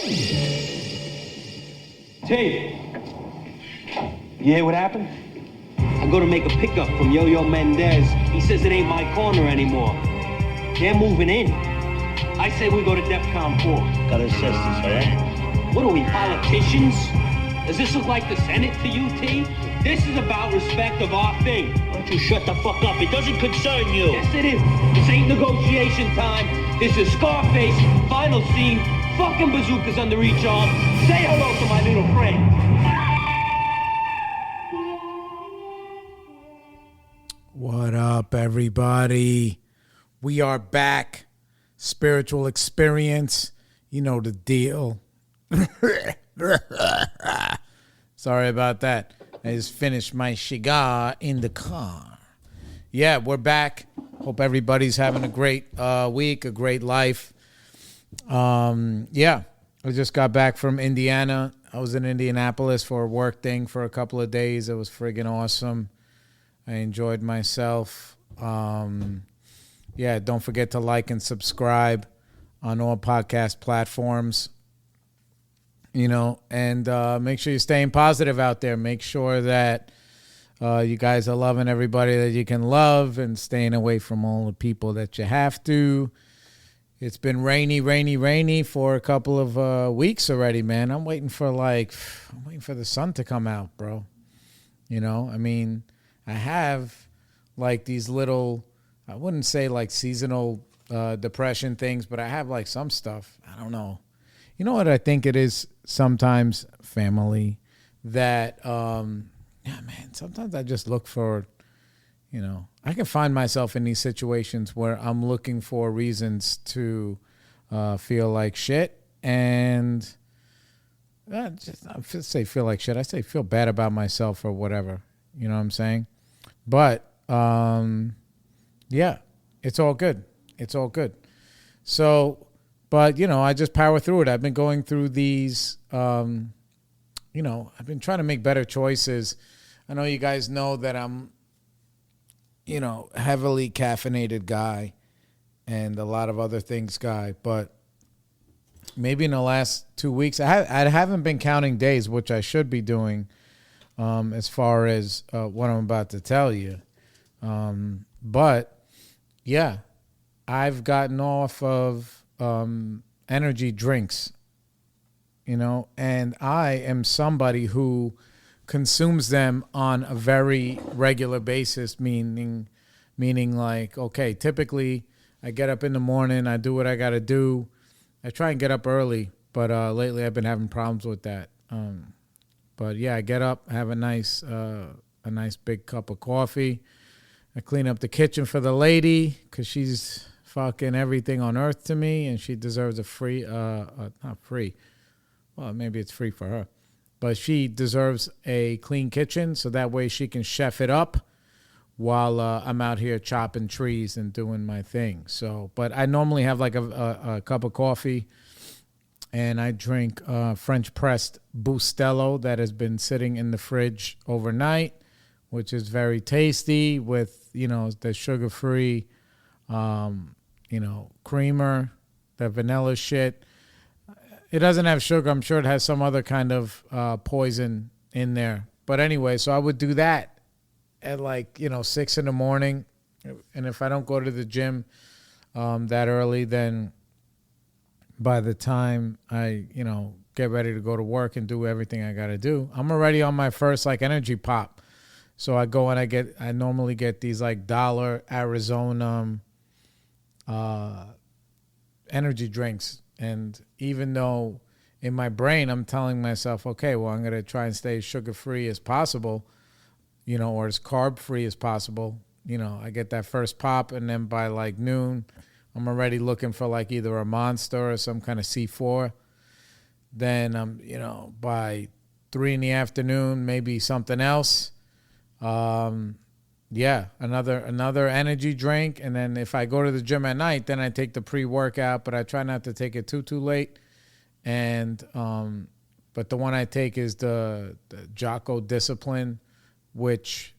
T, you hear what happened? I go to make a pickup from Yo-Yo Mendez. He says it ain't my corner anymore. They're moving in. I say we go to DEFCON 4. Got assistance, all right? What are we, politicians? Does this look like the Senate to you, T? This is about respect of our thing. Why don't you shut the fuck up? It doesn't concern you. Yes, it is. This ain't negotiation time. This is Scarface, final scene, fucking bazookas under each arm. Say hello to my little friend. What up, everybody? We are back. Spiritual experience. You know the deal. Sorry about that. I just finished my cigar in the car. Yeah, we're back. Hope everybody's having a great week, a great life. Yeah, I just got back from Indiana. I was in Indianapolis for a work thing for a couple of days. It was friggin' awesome. I enjoyed myself. Yeah, don't forget to like and subscribe on all podcast platforms. You know, and make sure you're staying positive out there. Make sure that you guys are loving everybody that you can love and staying away from all the people that you have to. It's been rainy for a couple of weeks already, man. I'm waiting for the sun to come out, bro. You know, I mean, I have like these little, I wouldn't say like seasonal depression things, but I have like some stuff. I don't know. You know what I think it is sometimes, family, that, yeah, man, sometimes I just look for, you know, I can find myself in these situations where I'm looking for reasons to feel like shit. And I say feel like shit. I say feel bad about myself or whatever. You know what I'm saying? But, yeah, it's all good. It's all good. So, but, you know, I just power through it. I've been going through these, you know, I've been trying to make better choices. I know you guys know that I'm, you know, heavily caffeinated guy and a lot of other things guy. But maybe in the last 2 weeks, I haven't been counting days, which I should be doing as far as what I'm about to tell you. But, yeah, I've gotten off of energy drinks, you know, and I am somebody who consumes them on a very regular basis, meaning like, okay, typically I get up in the morning, I do what I got to do. I try and get up early, but lately I've been having problems with that. But yeah, I get up, have a nice big cup of coffee. I clean up the kitchen for the lady because she's fucking everything on earth to me, and she deserves a free, not free. Well, maybe it's free for her, but she deserves a clean kitchen so that way she can chef it up while I'm out here chopping trees and doing my thing. So, but I normally have like a cup of coffee, and I drink French pressed Bustelo that has been sitting in the fridge overnight, which is very tasty with, you know, the sugar-free, you know, creamer, the vanilla shit. It doesn't have sugar. I'm sure it has some other kind of poison in there. But anyway, so I would do that at like, you know, 6 in the morning. And if I don't go to the gym that early, then by the time I, you know, get ready to go to work and do everything I got to do, I'm already on my first like energy pop. So I go and I normally get these like $1 Arizona energy drinks. And even though in my brain I'm telling myself, okay, well, I'm going to try and stay as sugar-free as possible, you know, or as carb-free as possible. You know, I get that first pop, and then by like noon, I'm already looking for like either a Monster or some kind of C4. Then I'm, you know, by 3 in the afternoon, maybe something else. Yeah, another energy drink. And then if I go to the gym at night, then I take the pre-workout, but I try not to take it too late. And but the one I take is the Jocko Discipline, which,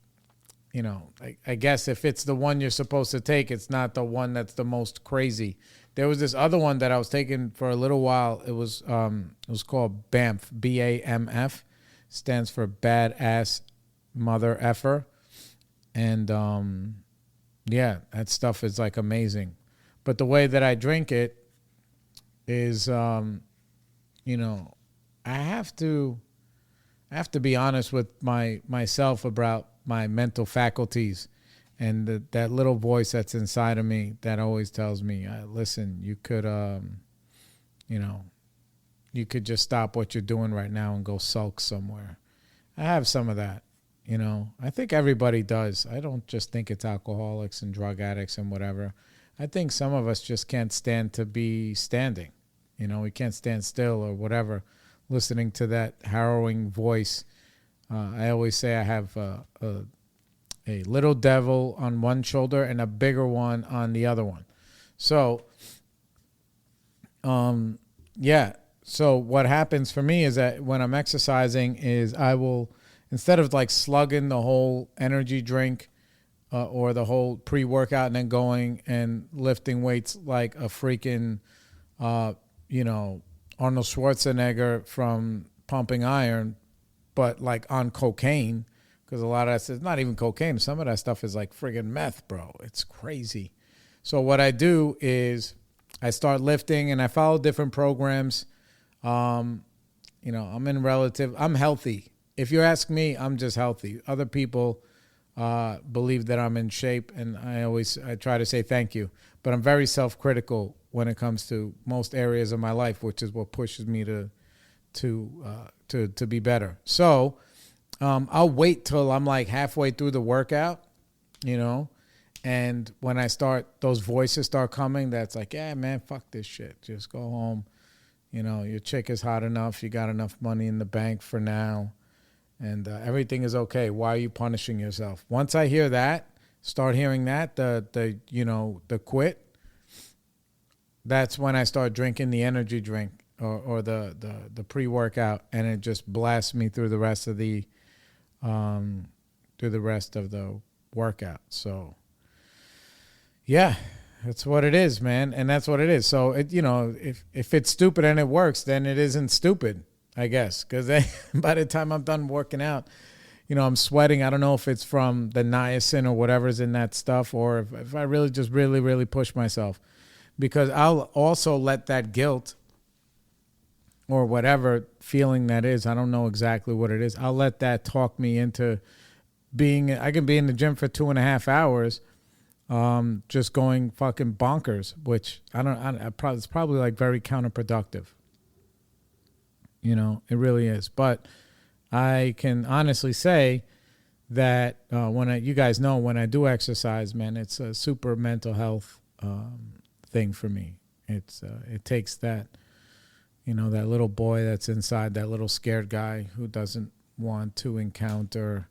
you know, I guess if it's the one you're supposed to take, it's not the one that's the most crazy. There was this other one that I was taking for a little while. It was called BAMF, BAMF, stands for badass mother effer. And yeah, that stuff is like amazing. But the way that I drink it is, you know, I have to be honest with myself about my mental faculties, and that little voice that's inside of me that always tells me, listen, you could, you know, you could just stop what you're doing right now and go sulk somewhere. I have some of that, you know. I think everybody does. I don't just think it's alcoholics and drug addicts and whatever. I think some of us just can't stand to be standing. You know, we can't stand still or whatever, listening to that harrowing voice. I always say I have a little devil on one shoulder and a bigger one on the other one. So, yeah. So what happens for me is that when I'm exercising is I will, instead of like slugging the whole energy drink or the whole pre-workout and then going and lifting weights like a freaking, you know, Arnold Schwarzenegger from Pumping Iron, but like on cocaine, because a lot of that stuff, not even cocaine. Some of that stuff is like friggin' meth, bro. It's crazy. So what I do is I start lifting and I follow different programs. You know, I'm healthy. If you ask me, I'm just healthy. Other people believe that I'm in shape, and I try to say thank you. But I'm very self-critical when it comes to most areas of my life, which is what pushes me to be better. So I'll wait till I'm like halfway through the workout, you know, and when those voices start coming, that's like, yeah, man, fuck this shit. Just go home. You know, your chick is hot enough. You got enough money in the bank for now, and everything is okay. Why are you punishing yourself? Once I hear that, start hearing that, the quit, that's when I start drinking the energy drink or the pre-workout, and it just blasts me through the rest of the workout. So yeah, that's what it is, man. And that's what it is. So you know, if it's stupid and it works, then it isn't stupid, I guess. Because by the time I'm done working out, you know, I'm sweating. I don't know if it's from the niacin or whatever's in that stuff, or if I really just really, really push myself. Because I'll also let that guilt or whatever feeling that is, I don't know exactly what it is, I'll let that talk me into I can be in the gym for 2.5 hours, just going fucking bonkers, which it's probably like very counterproductive. You know, it really is. But I can honestly say that you guys know when I do exercise, man, it's a super mental health thing for me. It takes that, you know, that little boy that's inside, that little scared guy who doesn't want to encounter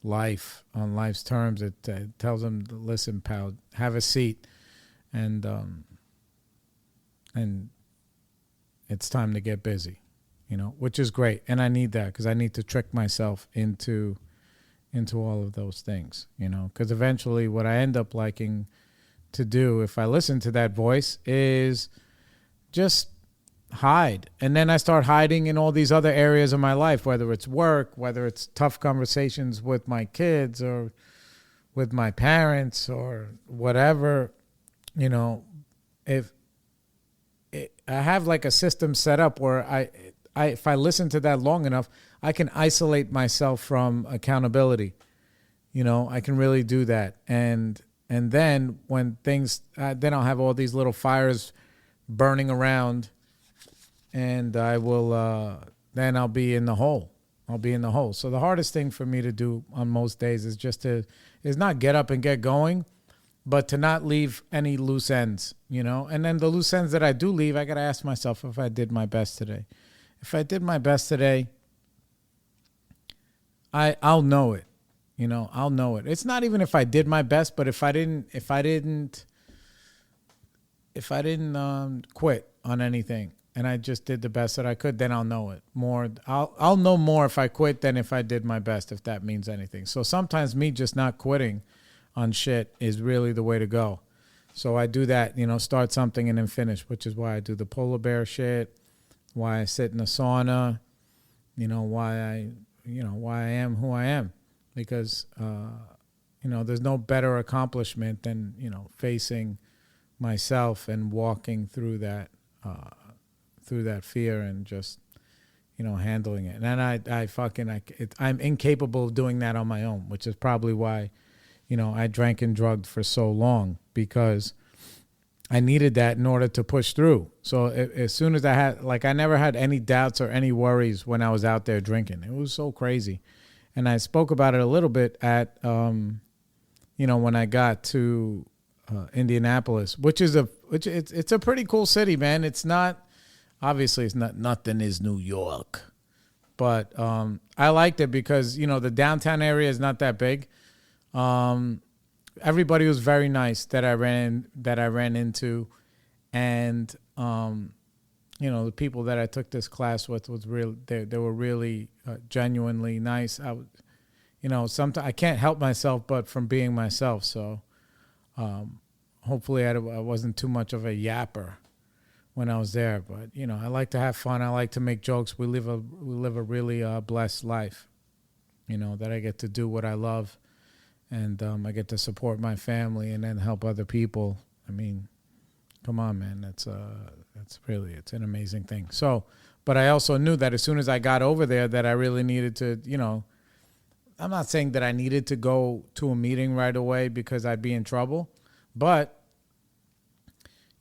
life on life's terms. It tells him, listen, pal, have a seat, and it's time to get busy, you know, which is great. And I need that because I need to trick myself into all of those things, you know, because eventually what I end up liking to do if I listen to that voice is just hide. And then I start hiding in all these other areas of my life, whether it's work, whether it's tough conversations with my kids or with my parents or whatever. You know, I have like a system set up where if I listen to that long enough, I can isolate myself from accountability. You know, I can really do that. And then when things, then I'll have all these little fires burning around, and I will, then I'll be in the hole. I'll be in the hole. So the hardest thing for me to do on most days is not get up and get going, but to not leave any loose ends, you know? And then the loose ends that I do leave, I got to ask myself if I did my best today. If I did my best today, I'll know it. You know, I'll know it. It's not even if I did my best, but if I didn't quit on anything and I just did the best that I could, then I'll know it more. I'll know more if I quit than if I did my best, if that means anything. So sometimes me just not quitting on shit is really the way to go. So I do that, you know, start something and then finish, which is why I do the polar bear shit, why I sit in the sauna, you know, why I am who I am. Because, you know, there's no better accomplishment than, you know, facing myself and walking through that fear and just, you know, handling it. And I'm incapable of doing that on my own, which is probably why, you know, I drank and drugged for so long, because I needed that in order to push through. So as soon as I never had any doubts or any worries when I was out there drinking. It was so crazy. And I spoke about it a little bit at, you know, when I got to Indianapolis, it's a pretty cool city, man. It's not, obviously it's not, nothing is New York, but I liked it because, you know, the downtown area is not that big. Everybody was very nice that I ran into, and you know, the people that I took this class with was real. They were really genuinely nice. You know, sometimes I can't help myself but from being myself. So hopefully I wasn't too much of a yapper when I was there. But you know, I like to have fun. I like to make jokes. We live a really blessed life. You know, that I get to do what I love. And I get to support my family and then help other people. I mean, come on, man. It's an amazing thing. So, but I also knew that as soon as I got over there that I really needed to, you know, I'm not saying that I needed to go to a meeting right away because I'd be in trouble. But,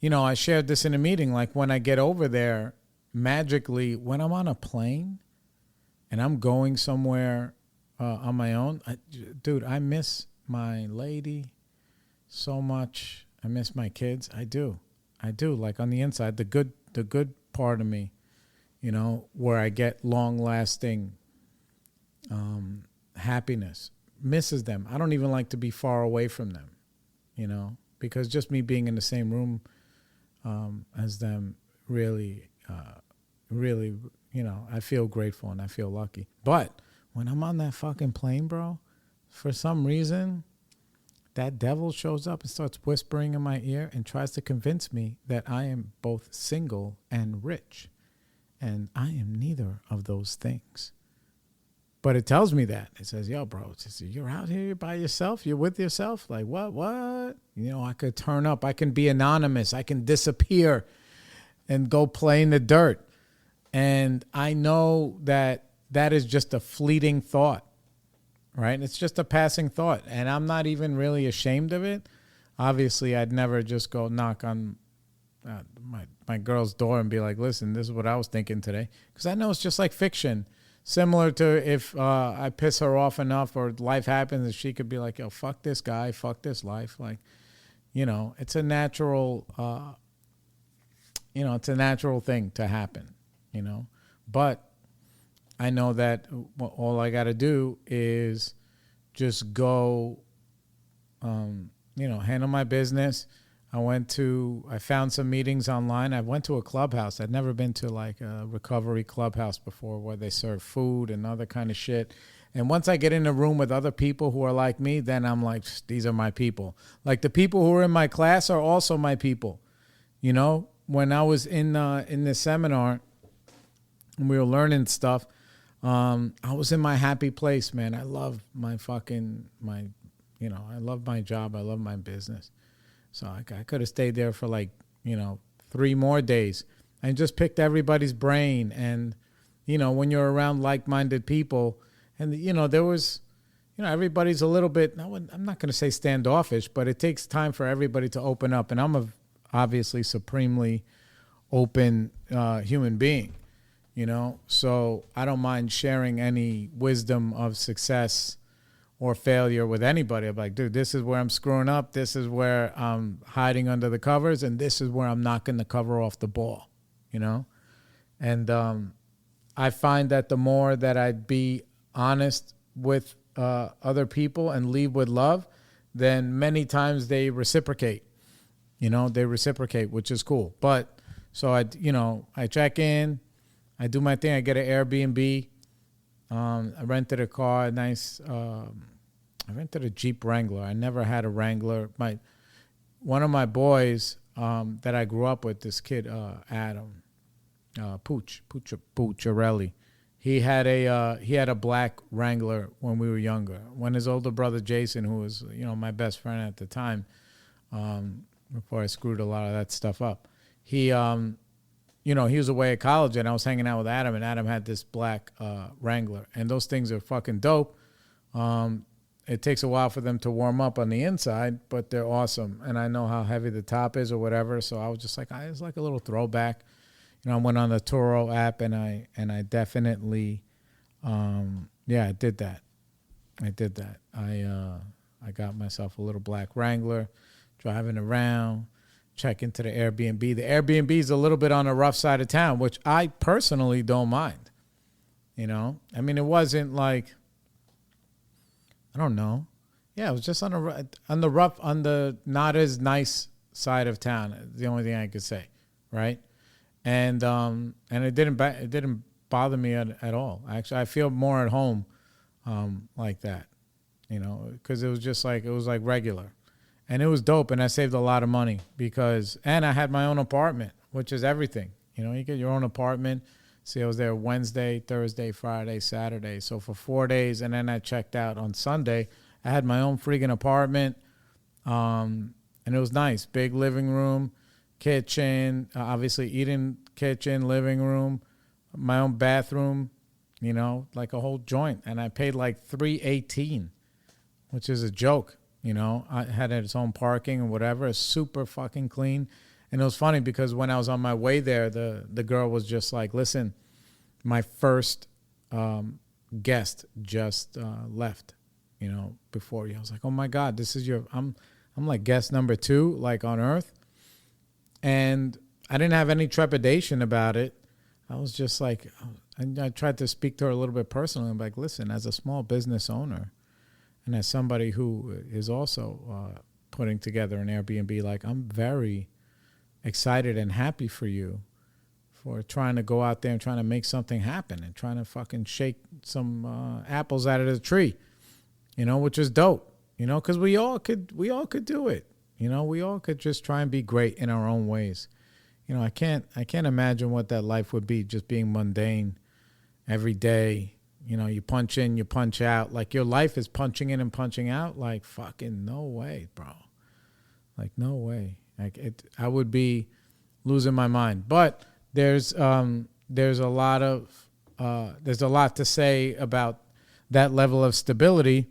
you know, I shared this in a meeting. Like when I get over there, magically, when I'm on a plane and I'm going somewhere on my own, dude, I miss my lady so much. I miss my kids. I do. Like on the inside, the good part of me, you know, where I get long lasting happiness, misses them. I don't even like to be far away from them, you know, because just me being in the same room as them really, you know, I feel grateful and I feel lucky. But when I'm on that fucking plane, bro, for some reason, that devil shows up and starts whispering in my ear and tries to convince me that I am both single and rich. And I am neither of those things. But it tells me that. It says, yo, bro, you're out here by yourself? You're with yourself? Like, what? You know, I could turn up. I can be anonymous. I can disappear and go play in the dirt. And I know that is just a fleeting thought, right? It's just a passing thought. And I'm not even really ashamed of it. Obviously, I'd never just go knock on my girl's door and be like, listen, this is what I was thinking today. Because I know it's just like fiction. Similar to if I piss her off enough or life happens and she could be like, yo, fuck this guy, fuck this life. Like, you know, it's a natural, it's a natural thing to happen, you know. But I know that all I got to do is just go, handle my business. I found some meetings online. I went to a clubhouse. I'd never been to like a recovery clubhouse before where they serve food and other kind of shit. And once I get in a room with other people who are like me, then I'm like, these are my people. Like the people who are in my class are also my people. You know, when I was in this seminar and we were learning stuff, I was in my happy place, man. I love I love my job. I love my business. So I could have stayed there for 3 more days and just picked everybody's brain. And, you know, when you're around like-minded people and, you know, there was, you know, everybody's a little bit, I'm not going to say standoffish, but it takes time for everybody to open up. And I'm a obviously supremely open human being. You know, so I don't mind sharing any wisdom of success or failure with anybody. I'm like, dude, this is where I'm screwing up. This is where I'm hiding under the covers. And this is where I'm knocking the cover off the ball, you know? And I find that the more that I'd be honest with other people and leave with love, then many times they reciprocate, which is cool. But so I check in. I do my thing. I get an Airbnb. I rented a car, I rented a Jeep Wrangler. I never had a Wrangler. one of my boys that I grew up with, this kid Adam Pucciarelli, he had a black Wrangler when we were younger. When his older brother Jason, who was my best friend at the time, before I screwed a lot of that stuff up, he he was away at college, and I was hanging out with Adam, and Adam had this black Wrangler, and those things are fucking dope. It takes a while for them to warm up on the inside, but they're awesome. And I know how heavy the top is or whatever, so I was just like, it's like a little throwback. I went on the Turo app, and I definitely, I did that. I got myself a little black Wrangler, driving around, check into the Airbnb. The Airbnb is a little bit on the rough side of town, which I personally don't mind. I mean, it wasn't like, I don't know. Yeah, it was just on the not as nice side of town. The only thing I could say, right? And it didn't bother me at all. Actually, I feel more at home like that, because it was like regular, and it was dope. And I saved a lot of money and I had my own apartment, which is everything. You get your own apartment. See, I was there Wednesday, Thursday, Friday, Saturday. So for 4 days, and then I checked out on Sunday. I had my own freaking apartment, and it was nice. Big living room, kitchen, obviously eating kitchen, living room, my own bathroom, like a whole joint. And I paid like $318, which is a joke. I had its own parking and whatever. It's super fucking clean. And it was funny because when I was on my way there, the girl was just like, listen, my first guest just left, before you. I was like, oh my God, this is I'm like guest number 2, like on Earth. And I didn't have any trepidation about it. I was just like, I tried to speak to her a little bit personally. I'm like, listen, as a small business owner and as somebody who is also putting together an Airbnb, like I'm very excited and happy for you for trying to go out there and trying to make something happen and trying to fucking shake some apples out of the tree, which is dope, because we all could do it. We all could just try and be great in our own ways. I can't imagine what that life would be, just being mundane every day. You punch in, you punch out. Like your life is punching in and punching out. Like fucking no way, bro. Like no way. I would be losing my mind. But there's a lot to say about that level of stability.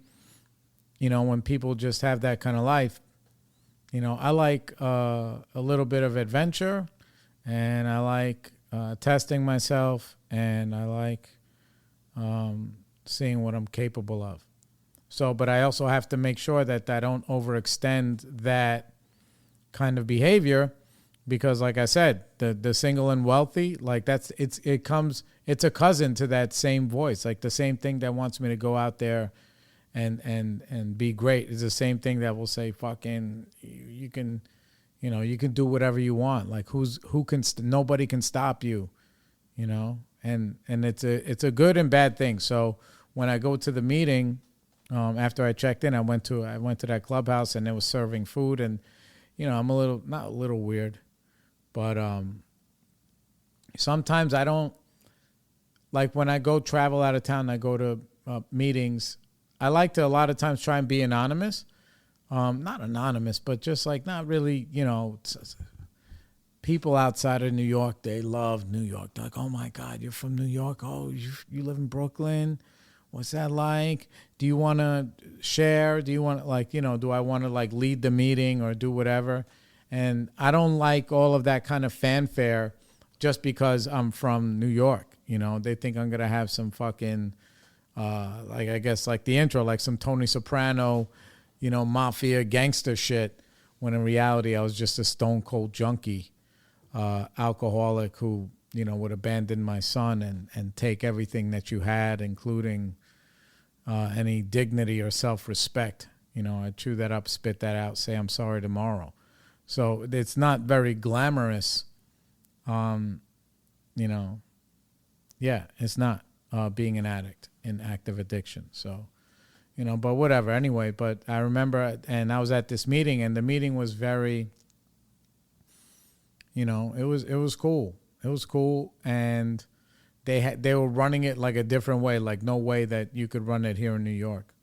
When people just have that kind of life. I like a little bit of adventure, and I like testing myself, and I like seeing what I'm capable of. So, but I also have to make sure that I don't overextend that kind of behavior, because like I said, the single and wealthy, like it's a cousin to that same voice. Like the same thing that wants me to go out there and be great is the same thing that will say fucking you can do whatever you want. Like nobody can stop you, and it's a good and bad thing. So when I go to the meeting, after I checked in, I went to that clubhouse, and they were serving food, and I'm not a little weird, but sometimes I don't, like when I go travel out of town, I go to meetings, I like to a lot of times try and be anonymous. Not anonymous, but just like not really, people outside of New York, they love New York. They're like, oh my God, you're from New York? Oh, you live in Brooklyn? What's that like? Do you want to share? Do you want to do I want to like lead the meeting or do whatever? And I don't like all of that kind of fanfare just because I'm from New York. They think I'm going to have some fucking, I guess like the intro, like some Tony Soprano, mafia gangster shit. When in reality, I was just a stone cold junkie, alcoholic who, would abandon my son and take everything that you had, including any dignity or self-respect. I'd chew that up, spit that out, say I'm sorry tomorrow. So it's not very glamorous. It's not being an addict in active addiction. So, But whatever. Anyway, but I remember, and I was at this meeting, and the meeting was very, it was cool. It was cool, and they were running it like a different way, like no way that you could run it here in New York.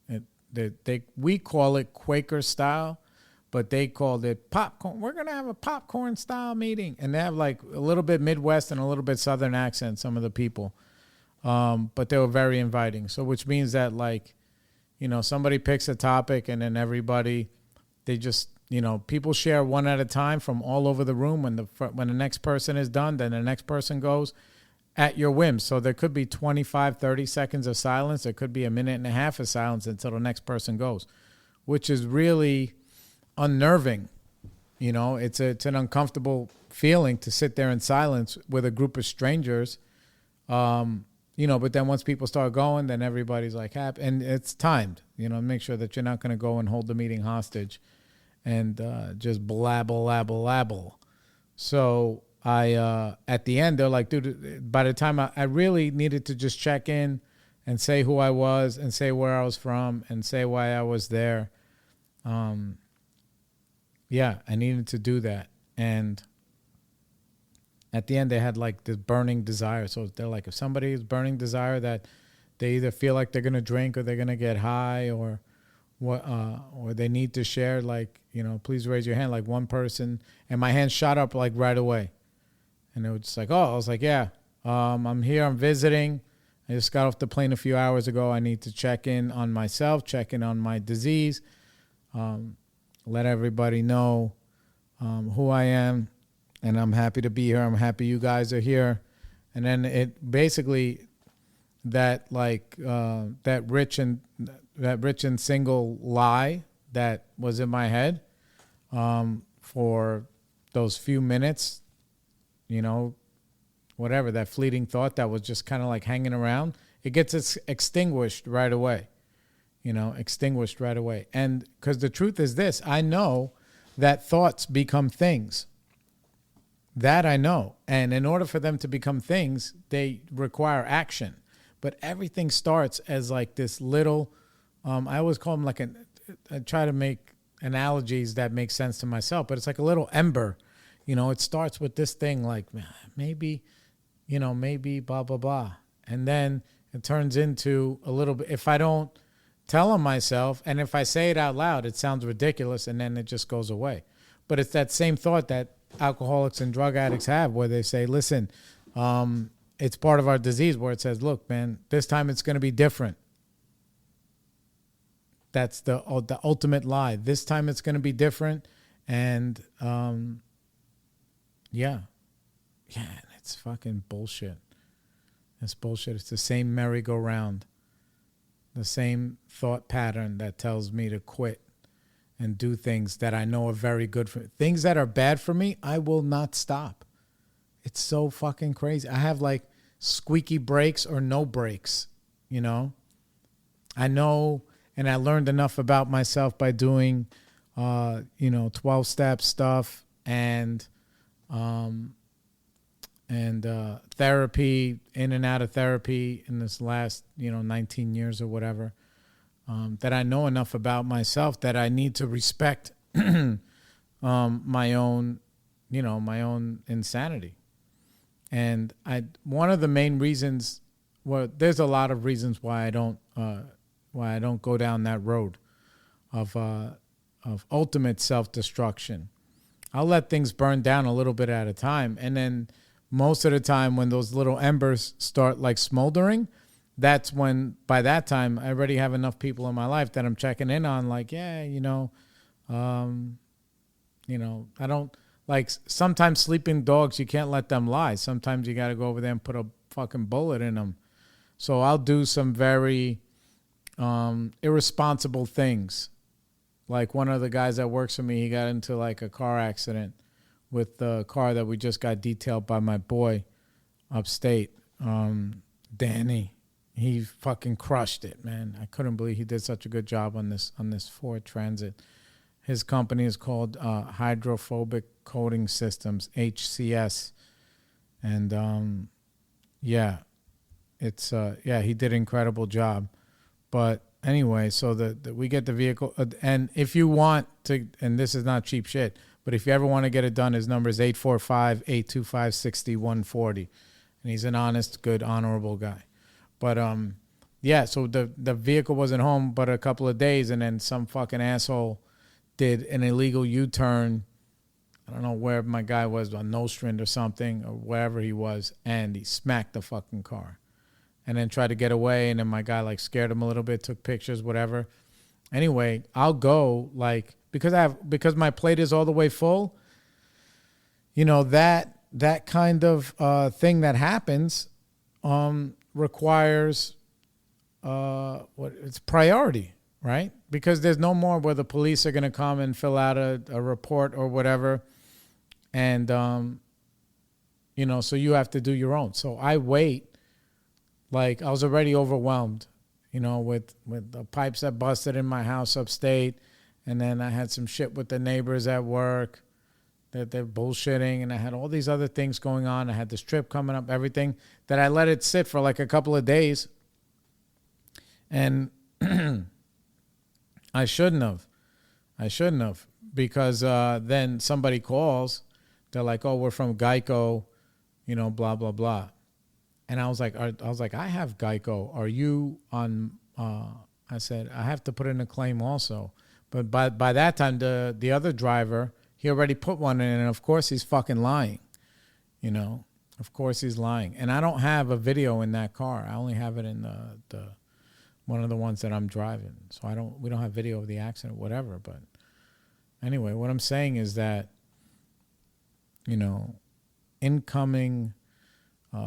We call it Quaker style, but they called it popcorn. We're gonna have a popcorn style meeting, and they have like a little bit Midwest and a little bit Southern accent. Some of the people, but they were very inviting. So which means that like, somebody picks a topic, and then everybody, they just, people share one at a time from all over the room. When the next person is done, then the next person goes at your whim. So there could be 25, 30 seconds of silence. There could be a minute and a half of silence until the next person goes, which is really unnerving. It's an uncomfortable feeling to sit there in silence with a group of strangers. But then once people start going, then everybody's like happy, and it's timed, make sure that you're not going to go and hold the meeting hostage and just blabble. So at the end, they're like, dude, by the time I really needed to just check in and say who I was and say where I was from and say why I was there. I needed to do that. And at the end, they had like this burning desire. So they're like, if somebody is burning desire that they either feel like they're going to drink or they're going to get high or what, or they need to share, like, please raise your hand. Like one person, and my hand shot up like right away. And it was just like, I was like, yeah, I'm here. I'm visiting. I just got off the plane a few hours ago. I need to check in on myself, check in on my disease, let everybody know who I am. And I'm happy to be here. I'm happy you guys are here. And then it basically that rich and single lie that was in my head for those few minutes, whatever, that fleeting thought that was just kind of like hanging around, it gets extinguished right away, extinguished right away. And because the truth is this, I know that thoughts become things. That I know. And in order for them to become things, they require action. But everything starts as like this little, I always call them like I try to make analogies that make sense to myself, but it's like a little ember. It starts with this thing like, maybe blah, blah, blah. And then it turns into a little bit, if I don't tell them myself, and if I say it out loud, it sounds ridiculous, and then it just goes away. But it's that same thought that alcoholics and drug addicts have, where they say, listen, it's part of our disease, where it says, look, man, this time it's going to be different. That's the ultimate lie. This time it's going to be different. And it's fucking bullshit. It's bullshit. It's the same merry-go-round, the same thought pattern that tells me to quit and do things that I know are very good for me. Things that are bad for me, I will not stop. It's so fucking crazy. I have like squeaky brakes or no brakes, I know, and I learned enough about myself by doing, 12-step stuff and therapy, in and out of therapy in this last, 19 years or whatever. That I know enough about myself that I need to respect my own insanity. And one of the main reasons, well, there's a lot of reasons why I don't go down that road of ultimate self-destruction. I'll let things burn down a little bit at a time, and then most of the time when those little embers start like smoldering, that's when, by that time, I already have enough people in my life that I'm checking in on, like, I don't, like, sometimes sleeping dogs, you can't let them lie. Sometimes you got to go over there and put a fucking bullet in them. So I'll do some very irresponsible things. Like one of the guys that works for me, he got into like a car accident with the car that we just got detailed by my boy upstate, Danny. He fucking crushed it, man. I couldn't believe he did such a good job on this Ford Transit. His company is called Hydrophobic Coating Systems, HCS. And he did an incredible job. But anyway, so we get the vehicle, and if you want to, and this is not cheap shit, but if you ever want to get it done, his number is 845-825-6140, and he's an honest, good, honorable guy. But yeah, so the vehicle wasn't home but a couple of days, and then some fucking asshole did an illegal U-turn. I don't know where my guy was, on Nostrand or something, or wherever he was, and he smacked the fucking car. And then tried to get away, and then my guy like scared him a little bit, took pictures, whatever. Anyway, I'll go like because my plate is all the way full. You know, that kind of thing that happens requires it's priority, right? Because there's no more where the police are going to come and fill out a report or whatever, and you know, so you have to do your own. So I wait. Like, I was already overwhelmed, you know, with the pipes that busted in my house upstate. And then I had some shit with the neighbors at work that they're bullshitting. And I had all these other things going on. I had this trip coming up, everything, that I let it sit for like a couple of days. And I shouldn't have. Because then somebody calls. They're like, oh, we're from Geico, you know, blah, blah, blah. And I was like, I have Geico. Are you on? I said, I have to put in a claim also. But by that time, the other driver, he already put one in, and of course he's fucking lying. You know, of course he's lying. And I don't have a video in that car. I only have it in the one of the ones that I'm driving. So we don't have video of the accident, whatever. But anyway, what I'm saying is that, you know, incoming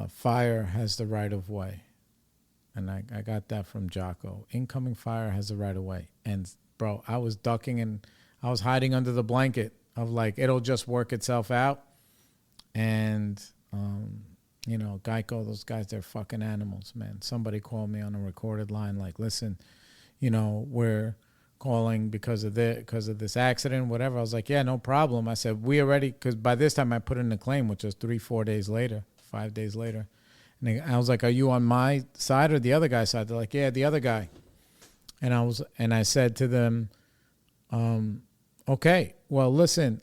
fire has the right of way. And I got that from Jocko. Incoming fire has the right of way. And, bro, I was ducking and I was hiding under the blanket of, like, it'll just work itself out. And, you know, Geico, those guys, they're fucking animals, man. Somebody called me on a recorded line like, listen, you know, we're calling because of this accident, whatever. I was like, yeah, no problem. I said, because by this time I put in the claim, which was 5 days later. And I was like, are you on my side or the other guy's side? They're like, yeah, the other guy. And I said to them, okay, well, listen,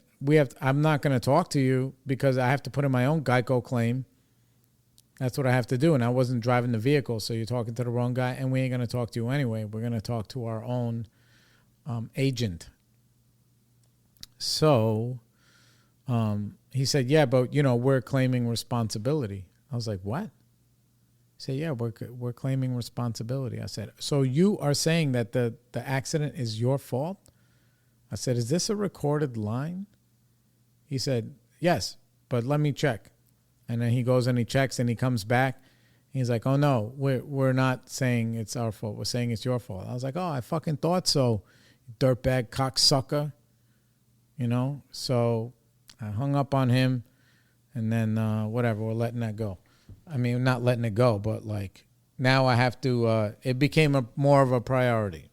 I'm not going to talk to you because I have to put in my own Geico claim. That's what I have to do. And I wasn't driving the vehicle. So you're talking to the wrong guy, and we ain't going to talk to you anyway. We're going to talk to our own agent. So he said, yeah, but, you know, we're claiming responsibility. I was like, what? He said, yeah, we're claiming responsibility. I said, so you are saying that the accident is your fault? I said, is this a recorded line? He said, yes, but let me check. And then he goes and he checks and he comes back. He's like, oh, no, we're not saying it's our fault. We're saying it's your fault. I was like, oh, I fucking thought so, dirtbag cocksucker. You know? So I hung up on him, and then whatever, we're letting that go. I mean, not letting it go, but like now I have to, it became more of a priority,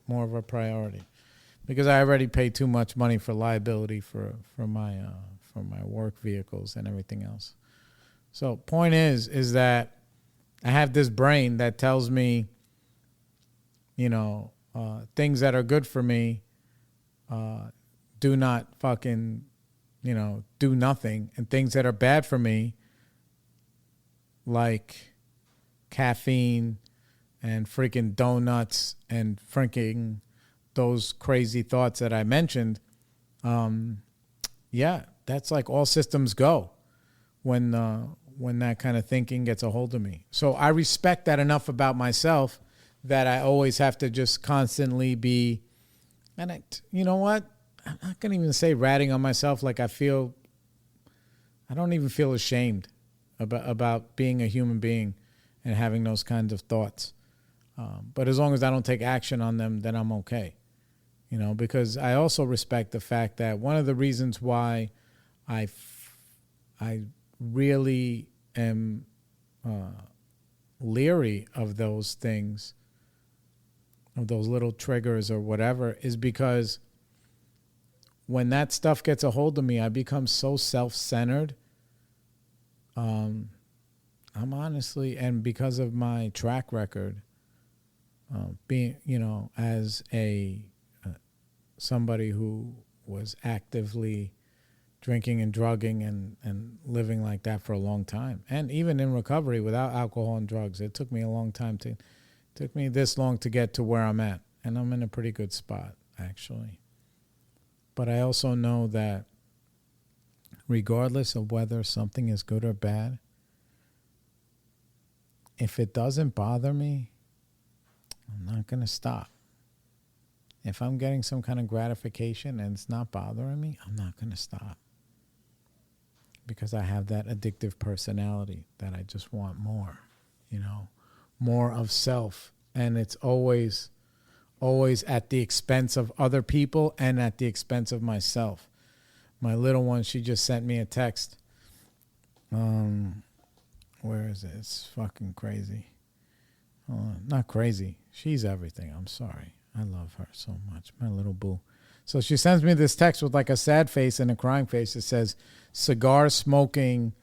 because I already paid too much money for liability for my work vehicles and everything else. So point is that I have this brain that tells me, you know, things that are good for me, do not fucking, you know, do nothing, and things that are bad for me, like caffeine and freaking donuts and freaking those crazy thoughts that I mentioned, yeah, that's like all systems go when that kind of thinking gets a hold of me. So I respect that enough about myself that I always have to just constantly be, and you know what? I'm not going to even say ratting on myself. Like I don't even feel ashamed about being a human being and having those kinds of thoughts. But as long as I don't take action on them, then I'm okay. You know, because I also respect the fact that one of the reasons why I really am leery of those things, of those little triggers or whatever, is because when that stuff gets a hold of me, I become so self-centered. I'm honestly, and because of my track record, being, as somebody who was actively drinking and drugging and living like that for a long time. And even in recovery without alcohol and drugs, it took me a long time took me this long to get to where I'm at. And I'm in a pretty good spot, actually. But I also know that regardless of whether something is good or bad, if it doesn't bother me, I'm not going to stop. If I'm getting some kind of gratification and it's not bothering me, I'm not going to stop. Because I have that addictive personality that I just want more, more of self. And it's always at the expense of other people and at the expense of myself. My little one, she just sent me a text. Where is it? It's fucking crazy. Not crazy. She's everything. I'm sorry. I love her so much. My little boo. So she sends me this text with like a sad face and a crying face. It says, cigar smoking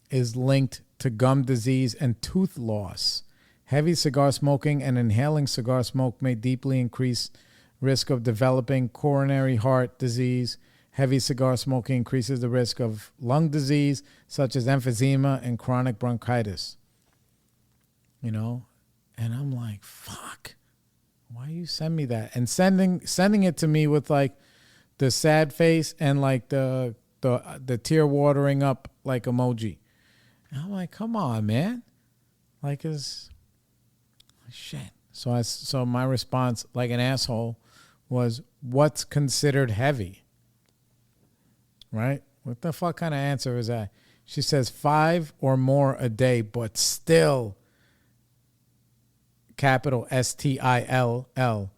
is linked to gum disease and tooth loss. Heavy cigar smoking and inhaling cigar smoke may deeply increase risk of developing coronary heart disease. Heavy cigar smoking increases the risk of lung disease, such as emphysema and chronic bronchitis. And I'm like, fuck. Why you send me that? And sending it to me with like the sad face and like the tear watering up like emoji. And I'm like, come on, man. Like is shit. So my response, like an asshole, was, what's considered heavy? Right? What the fuck kind of answer is that? She says 5 or more a day, but still, capital STILL,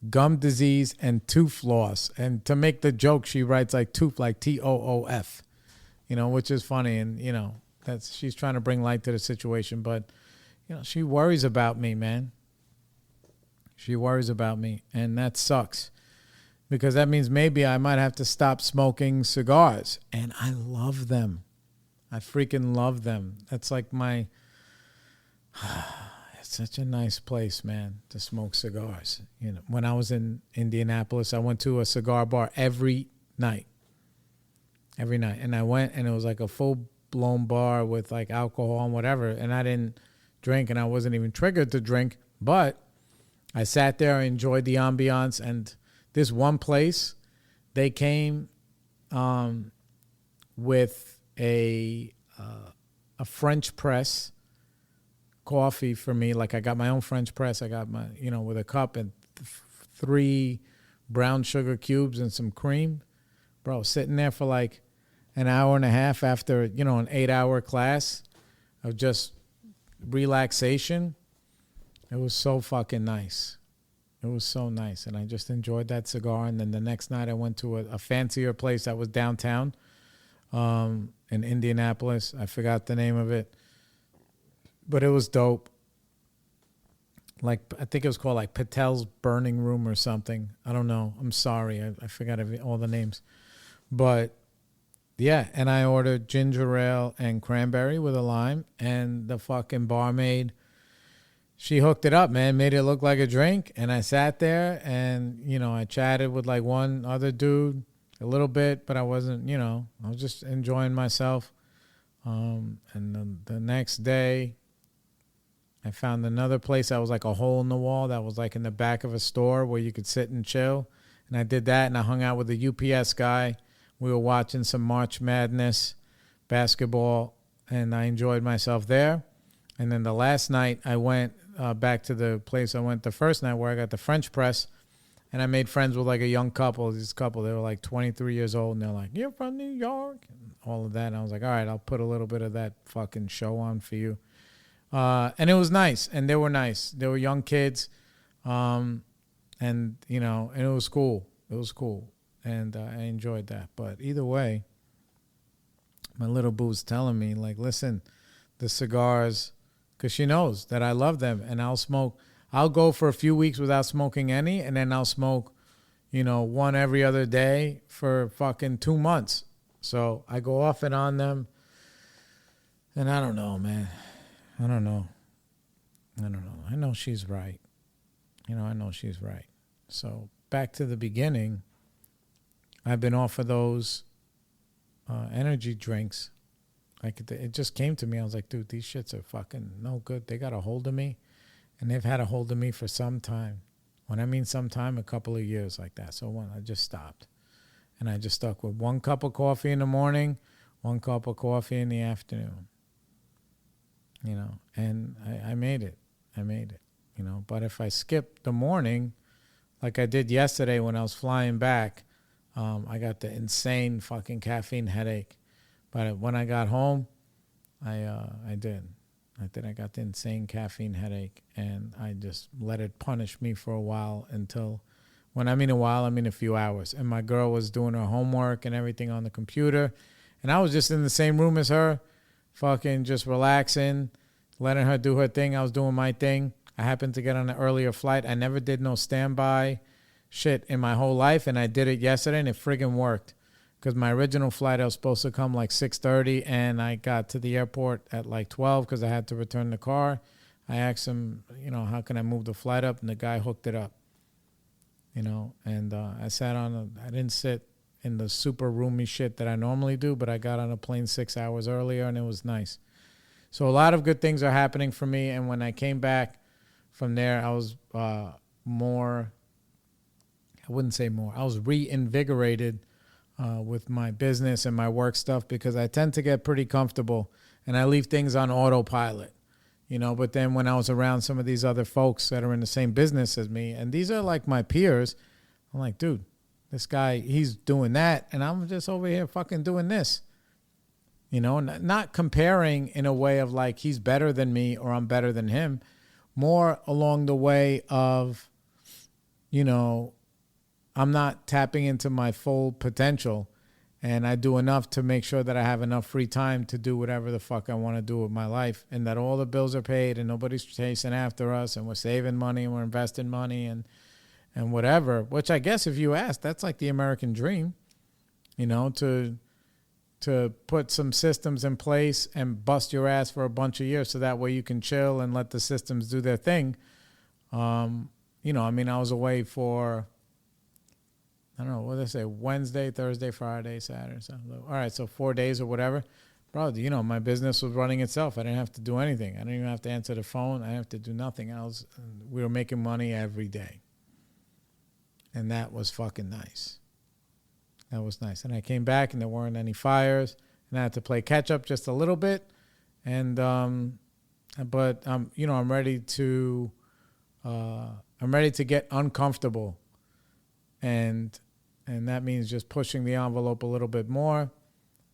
gum disease and tooth loss. And to make the joke, she writes like tooth, like TOOF, which is funny. And, she's trying to bring light to the situation. But, she worries about me, man. She worries about me. And that sucks. Because that means maybe I might have to stop smoking cigars. And I love them. I freaking love them. That's like my... It's such a nice place, man, to smoke cigars. When I was in Indianapolis, I went to a cigar bar every night. Every night. And I went, and it was like a full-blown bar with like alcohol and whatever. And I didn't drink, and I wasn't even triggered to drink. But I sat there, I enjoyed the ambiance, and this one place, they came with a French press coffee for me. Like I got my own French press. I got my, with a cup and 3 brown sugar cubes and some cream. Bro, sitting there for like an hour and a half after, an 8-hour class of just relaxation. It was so fucking nice. It was so nice. And I just enjoyed that cigar. And then the next night I went to a fancier place that was downtown in Indianapolis. I forgot the name of it. But it was dope. Like, I think it was called like Patel's Burning Room or something. I don't know. I'm sorry. I forgot all the names. But yeah, and I ordered ginger ale and cranberry with a lime. And the fucking barmaid, she hooked it up, man, made it look like a drink. And I sat there and, I chatted with like one other dude a little bit, but I wasn't, I was just enjoying myself. And the next day, I found another place that was like a hole in the wall that was like in the back of a store where you could sit and chill. And I did that, and I hung out with the UPS guy. We were watching some March Madness basketball, and I enjoyed myself there. And then the last night, I went back to the place I went the first night where I got the French press, and I made friends with like a young couple. This couple, they were like 23 years old, and they're like, "You're from New York?" And all of that. And I was like, all right, I'll put a little bit of that fucking show on for you. And it was nice, and they were nice. They were young kids, and and it was cool. It was cool, and I enjoyed that. But either way, my little boo's telling me, like, listen, the cigars, because she knows that I love them, and I'll smoke. I'll go for a few weeks without smoking any, and then I'll smoke, one every other day for fucking 2 months. So I go off and on them, and I don't know, man. I don't know. I know she's right. I know she's right. So back to the beginning, I've been off of those energy drinks. It just came to me. I was like, dude, these shits are fucking no good. They got a hold of me, and they've had a hold of me for some time. When I mean some time, a couple of years like that. So when I just stopped, and I just stuck with 1 cup of coffee in the morning, 1 cup of coffee in the afternoon. And I made it. But if I skip the morning, like I did yesterday when I was flying back, I got the insane fucking caffeine headache. But when I got home, I got the insane caffeine headache, and I just let it punish me for a while until, when I mean a while, I mean a few hours. And my girl was doing her homework and everything on the computer, and I was just in the same room as her, fucking just relaxing, letting her do her thing. I was doing my thing. I happened to get on an earlier flight. I never did no standby shit in my whole life, and I did it yesterday, and it friggin' worked. Because my original flight, I was supposed to come like 6:30, and I got to the airport at like 12 because I had to return the car. I asked him, how can I move the flight up? And the guy hooked it up, and I sat I didn't sit in the super roomy shit that I normally do, but I got on a plane 6 hours earlier, and it was nice. So a lot of good things are happening for me, and when I came back from there, I was more, I wouldn't say more, I was reinvigorated with my business and my work stuff, because I tend to get pretty comfortable and I leave things on autopilot, but then when I was around some of these other folks that are in the same business as me, and these are like my peers, I'm like, dude, this guy, he's doing that, and I'm just over here fucking doing this, not comparing in a way of like he's better than me or I'm better than him, more along the way of, I'm not tapping into my full potential, and I do enough to make sure that I have enough free time to do whatever the fuck I want to do with my life, and that all the bills are paid and nobody's chasing after us, and we're saving money and we're investing money and whatever, which I guess if you ask, that's like the American dream, to put some systems in place and bust your ass for a bunch of years so that way you can chill and let the systems do their thing. I was away for, I don't know, what did I say, Wednesday, Thursday, Friday, Saturday. All right, so 4 days or whatever. Bro, my business was running itself. I didn't have to do anything. I didn't even have to answer the phone. I didn't have to do nothing else. We were making money every day. And that was fucking nice. That was nice. And I came back and there weren't any fires. And I had to play catch up just a little bit. And, but, I'm ready to get uncomfortable. And that means just pushing the envelope a little bit more.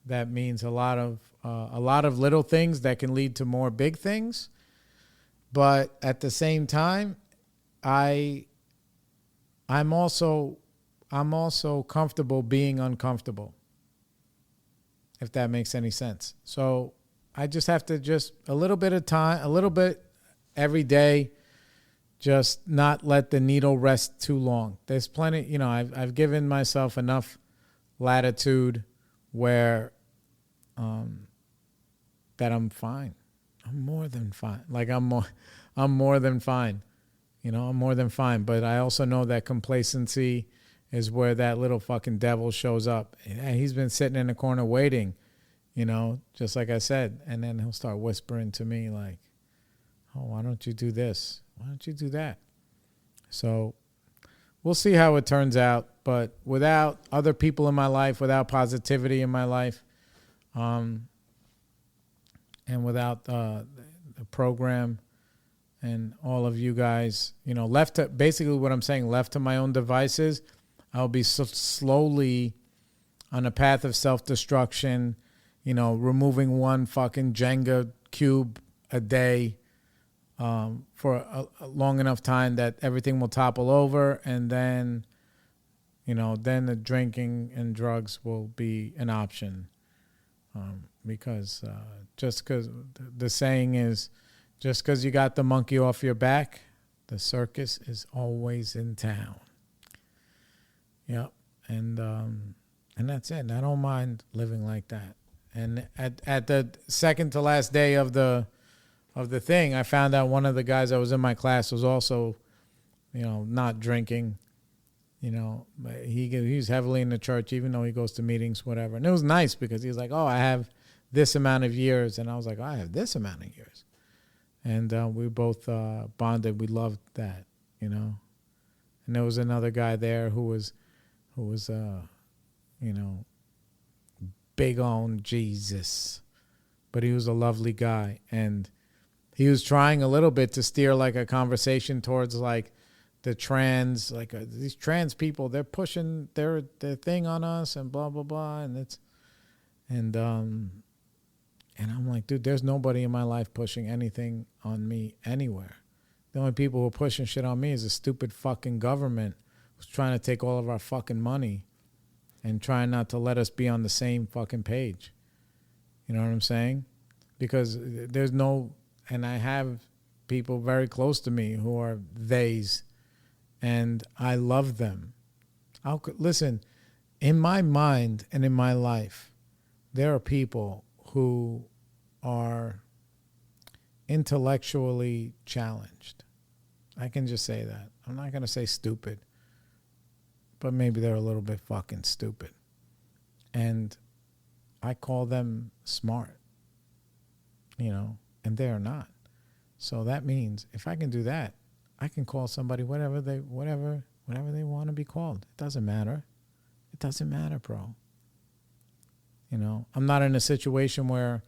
That means a lot of little things that can lead to more big things. But at the same time, I'm also comfortable being uncomfortable, if that makes any sense. So I just have to just a little bit of time, a little bit every day, just not let the needle rest too long. There's plenty, I've given myself enough latitude where that I'm fine. I'm more than fine. Like I'm more than fine. I'm more than fine. But I also know that complacency is where that little fucking devil shows up. And he's been sitting in the corner waiting, just like I said. And then he'll start whispering to me like, oh, why don't you do this? Why don't you do that? So we'll see how it turns out. But without other people in my life, without positivity in my life, and without the program and all of you guys, left to, basically what I'm saying, left to my own devices, I'll be slowly on a path of self-destruction, removing one fucking Jenga cube a day, for a long enough time that everything will topple over, and then, then the drinking and drugs will be an option, because just because the saying is, just because you got the monkey off your back, the circus is always in town. Yep, and that's it. And I don't mind living like that. And at the second to last day of the thing, I found out one of the guys that was in my class was also, not drinking. But he's heavily in the church, even though he goes to meetings, whatever. And it was nice because he was like, "Oh, I have this amount of years," and I was like, "I have this amount of years," and we both bonded. We loved that, And there was another guy there who was big on Jesus, but he was a lovely guy, and he was trying a little bit to steer like a conversation towards like the trans, like these trans people, they're pushing their thing on us and blah blah blah, and I'm like, dude, there's nobody in my life pushing anything on me anywhere. The only people who are pushing shit on me is a stupid fucking government who's trying to take all of our fucking money and trying not to let us be on the same fucking page. You know what I'm saying? Because there's no, and I have people very close to me who are theys, and I love them. Listen, in my mind and in my life, there are people who are intellectually challenged. I can just say that. I'm not going to say stupid, but maybe they're a little bit fucking stupid. And I call them smart, and they're not. So that means if I can do that, I can call somebody whatever they want to be called. It doesn't matter. It doesn't matter, bro. I'm not in a situation where,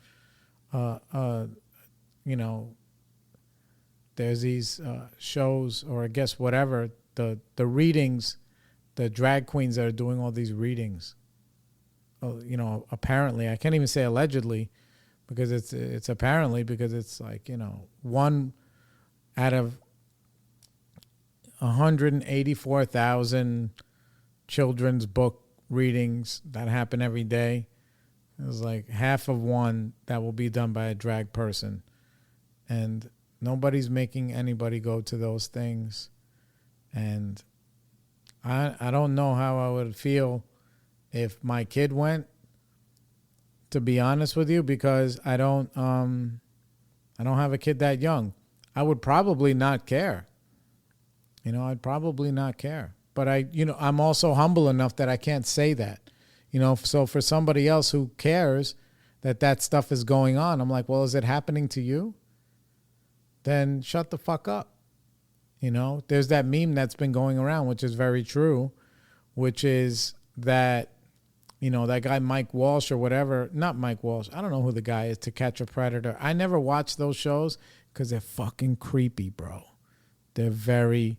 there's these shows, or I guess whatever, the readings, the drag queens that are doing all these readings. Apparently, I can't even say allegedly, because it's apparently, because it's like, one out of 184,000 children's book readings that happen every day. It was like half of one that will be done by a drag person. And nobody's making anybody go to those things. And I don't know how I would feel if my kid went, to be honest with you, because I don't have a kid that young. I would probably not care. I'd probably not care. But I'm also humble enough that I can't say that. So for somebody else who cares that stuff is going on, I'm like, well, is it happening to you? Then shut the fuck up. There's that meme that's been going around, which is very true, which is that, that guy Mike Walsh or whatever, not Mike Walsh, I don't know who the guy is, To Catch a Predator. I never watch those shows because they're fucking creepy, bro. They're very,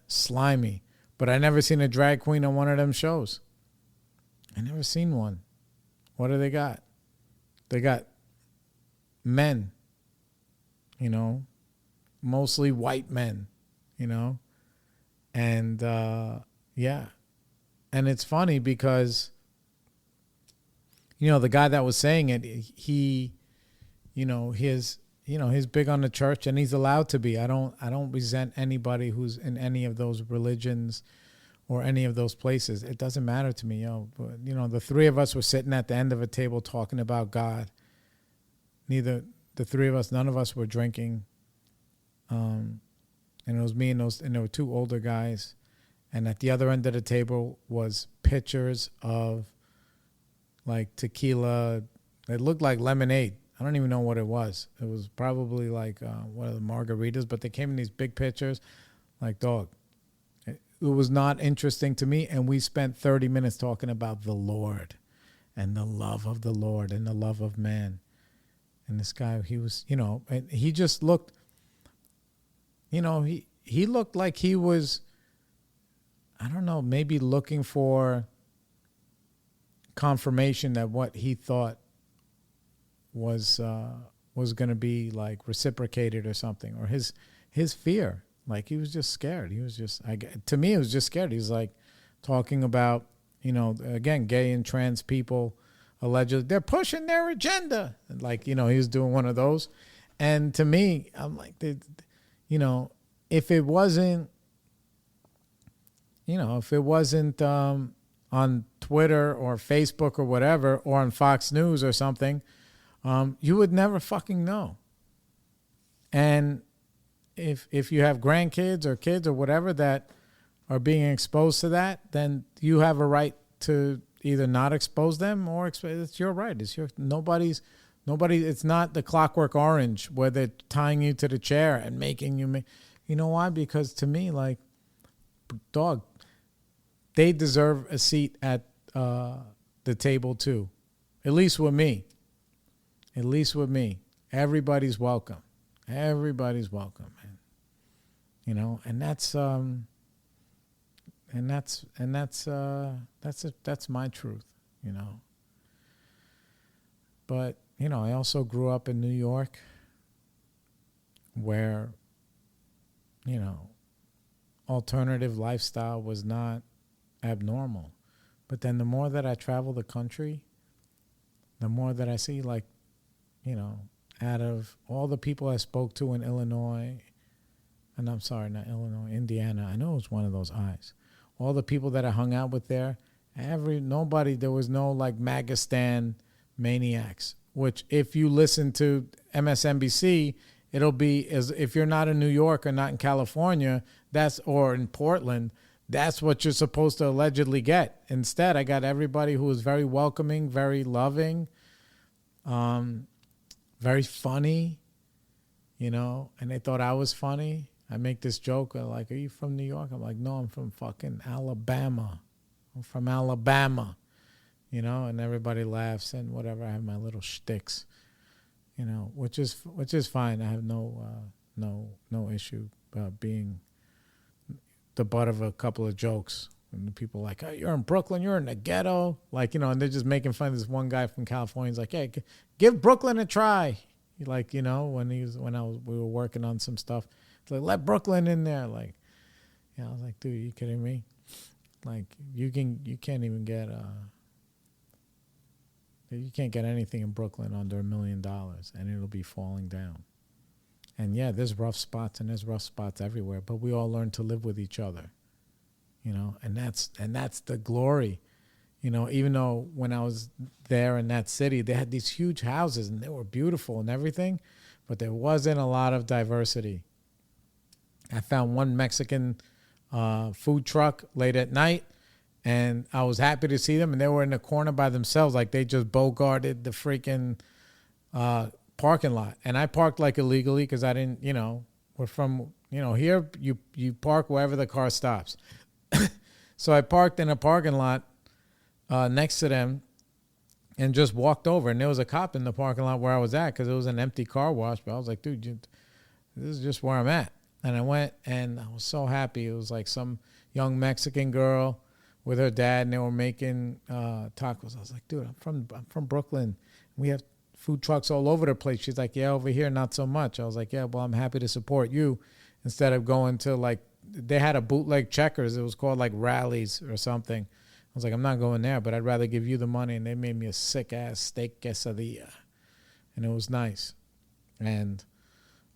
slimy. But I never seen a drag queen on one of them shows. I never seen one. What do they got? They got men, mostly white men, and and it's funny because, the guy that was saying it, he's big on the church, and he's allowed to be. I don't resent anybody who's in any of those religions or any of those places. It doesn't matter to me, But, the three of us were sitting at the end of a table talking about God. None of us were drinking. And it was me and there were two older guys. And at the other end of the table was pictures of like tequila. It looked like lemonade. I don't even know what it was. It was probably like one of the margaritas, but they came in these big pictures. Like, dog, it was not interesting to me. And we spent 30 minutes talking about the Lord and the love of the Lord and the love of man. And this guy, he was, and he just looked, he looked like he was, I don't know, maybe looking for confirmation that what he thought was going to be like reciprocated or something, or his fear. Like, he was just scared. He was just, to me, it was just scared. He was like talking about, again, gay and trans people allegedly, they're pushing their agenda. Like, he was doing one of those. And to me, I'm like, if it wasn't, on Twitter or Facebook or whatever, or on Fox News or something, you would never fucking know. And if you have grandkids or kids or whatever that are being exposed to that, then you have a right to either not expose them or it's your right. It's your nobody. It's not the Clockwork Orange where they're tying you to the chair and making you. You know why? Because to me, like, dog, they deserve a seat at the table too. At least with me. At least with me. Everybody's welcome. Everybody's welcome, man. You know, and that's that's my truth, you know. But, you know, I also grew up in New York where, you know, alternative lifestyle was not abnormal. But then the more that I travel the country, the more that I see, like, you know, out of all the people I spoke to in Illinois, and I'm sorry, not Illinois, Indiana, I know it was one of those I's. All the people that I hung out with there, there was no like Magistan maniacs, which if you listen to MSNBC, it'll be as if you're not in New York or not in California, or in Portland, that's what you're supposed to allegedly get. Instead, I got everybody who was very welcoming, very loving, very funny, you know, and they thought I was funny. I make this joke, like, are you from New York? I'm like, no, I'm from fucking Alabama. I'm from Alabama, you know, and everybody laughs and whatever. I have my little shticks, you know, which is fine. I have no issue being the butt of a couple of jokes. And the people are like, oh, you're in Brooklyn, you're in the ghetto. Like, you know, and they're just making fun of this one guy from California. He's like, hey, give Brooklyn a try. Like, you know, we were working on some stuff. It's like, let Brooklyn in there. Like, yeah, I was like, dude, are you kidding me? Like, you can't even get you can't get anything in Brooklyn under $1 million, and it'll be falling down. And yeah, there's rough spots and there's rough spots everywhere, but we all learn to live with each other, you know, and that's the glory, you know. Even though when I was there in that city, they had these huge houses and they were beautiful and everything, but there wasn't a lot of diversity. I found one Mexican food truck late at night, and I was happy to see them, and they were in the corner by themselves, like they just bogarted the freaking parking lot. And I parked like illegally because I didn't, you know, we're from, you know, here you park wherever the car stops. So I parked in a parking lot next to them and just walked over, and there was a cop in the parking lot where I was at because it was an empty car wash. But I was like, dude, this is just where I'm at. And I went, and I was so happy. It was like some young Mexican girl with her dad, and they were making tacos. I was like, dude, I'm from Brooklyn. We have food trucks all over the place. She's like, yeah, over here, not so much. I was like, yeah, well, I'm happy to support you. Instead of going to, like, they had a bootleg Checkers. It was called like Rallies or something. I was like, I'm not going there, but I'd rather give you the money. And they made me a sick-ass steak quesadilla. And it was nice. And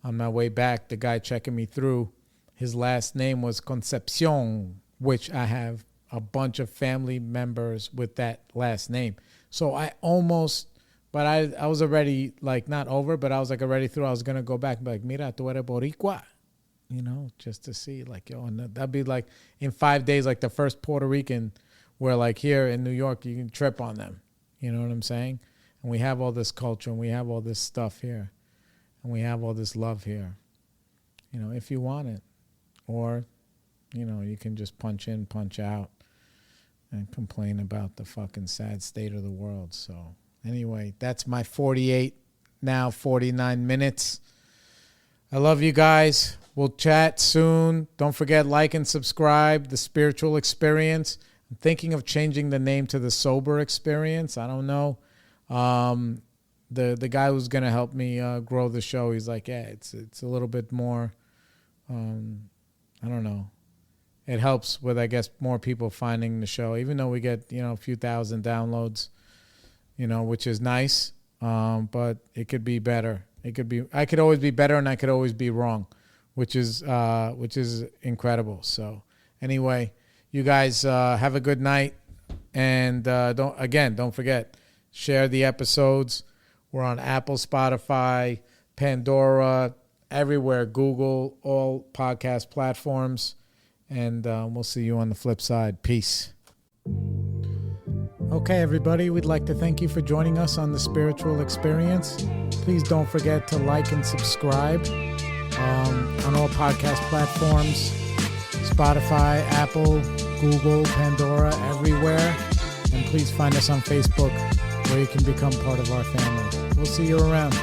on my way back, the guy checking me through, his last name was Concepcion, which I have a bunch of family members with that last name. So I almost, but I was already, like, not over, but I was like already through. I was going to go back and be like, mira, tú eres boricua, you know, just to see, like, yo, and that'd be like in 5 days, like the first Puerto Rican where, like, here in New York, you can trip on them. You know what I'm saying? And we have all this culture and we have all this stuff here. And we have all this love here, you know, if you want it. Or, you know, you can just punch in, punch out, and complain about the fucking sad state of the world. So anyway, that's my 49 minutes. I love you guys. We'll chat soon. Don't forget, like and subscribe. The Spiritual Experience. I'm thinking of changing the name to the Sober Experience. I don't know. The guy who's going to help me grow the show, he's like, yeah, it's a little bit more, I don't know. It helps with, I guess, more people finding the show, even though we get, you know, a few thousand downloads, you know, which is nice. But it could be better. I could always be better, and I could always be wrong, which is incredible. So anyway, you guys have a good night. And don't forget, share the episodes. We're on Apple, Spotify, Pandora, everywhere. Google, all podcast platforms. And we'll see you on the flip side. Peace. Okay, everybody, we'd like to thank you for joining us on The Spiritual Experience. Please don't forget to like and subscribe on all podcast platforms, Spotify, Apple, Google, Pandora, everywhere. And please find us on Facebook, where you can become part of our family. We'll see you around.